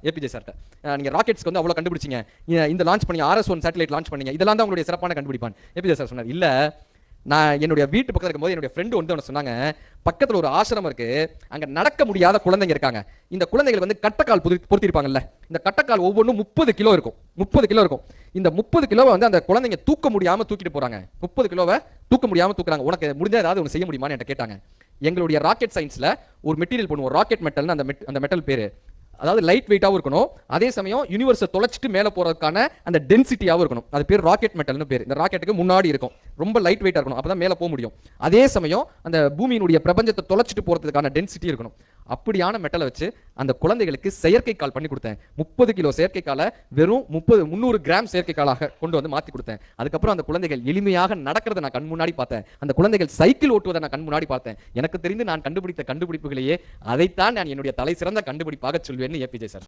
APJ சார்ட்ட. நீங்க ராக்கெட்ஸ்க்கு வந்து அவ்வளவு கண்டுபிடிச்சீங்க, இந்த லான்ச் பண்ணீங்க, RS-1 சேட்டலைட் லான்ச் பண்ணீங்க, இதெல்லாம் தான் உங்களுடைய சிறப்பான கண்டுபிடிப்பான். ஏபிஜே சார் சொன்னார், இல்ல நான் என்னுடைய வீட்டு பக்கத்துல இருக்கும்போது என்னுடைய ஃப்ரெண்டு வந்து சொன்னாங்க, பக்கத்துல ஒரு ஆசிரமம் இருக்கு, அங்க நடக்க முடியாத குழந்தைங்க இருக்காங்க, இந்த குழந்தைகளுக்கு வந்து கட்டக்கால் பொருத்திருப்பாங்கல்ல, இந்த கட்டக்கால் ஒவ்வொன்றும் 30 கிலோ இருக்கும், 30 கிலோ இருக்கும். இந்த 30 கிலோவை வந்து அந்த குழந்தைங்க தூக்க முடியாம தூக்கிட்டு போறாங்க, 30 கிலோவை தூக்க முடியாம தூக்குறாங்க. உனக்கு முடிஞ்சா ஏதாவது ஒன்று செய்ய முடியுமான்னு என்கிட்ட கேட்டாங்க. எங்களுடைய ராக்கெட் சயின்ஸ்ல ஒரு மெட்டீரியல் பண்ணுவோம், ராக்கெட் மெட்டல்னு அந்த மெட்டல் பேரு. அதாவது லைட் வெயிட்டாகவும் இருக்கணும், அதே சமயம் யூனிவர்ஸை தொலைச்சிட்டு மேலே போறதுக்கான அந்த டென்சிட்டியாகவும் இருக்கணும். அது பேர் ராக்கெட் மெட்டல்னு பேர். இந்த ராக்கெட்டுக்கு முன்னாடி இருக்கும், ரொம்ப லைட் வெயிட்டாக இருக்கணும், அப்பதான் மேலே போக முடியும். அதே சமயம் அந்த பூமியினுடைய பிரபஞ்சத்தை தொலைச்சிட்டு போறதுக்கான டென்சிட்டி இருக்கணும். அப்படியான மெட்டலை வச்சு அந்த குழந்தைகளுக்கு செயற்கை கால் பண்ணி கொடுத்தேன். 30 கிலோ செயற்கை காலை வெறும் 300 கிராம் செயற்கை காலாக கொண்டு வந்து மாற்றி கொடுத்தேன். அதுக்கப்புறம் அந்த குழந்தைகள் எளிமையாக நடக்கிறத நான் கண் முன்னாடி பார்த்தேன், அந்த குழந்தைகள் சைக்கிள் ஓட்டுவதை நான் கண் முன்னாடி பார்த்தேன். எனக்கு தெரிந்து நான் கண்டுபிடித்த கண்டுபிடிப்புகளையே அதைத்தான் நான் என்னுடைய தலை சிறந்த கண்டுபிடிப்பாக சொல்வேன். APJ sir.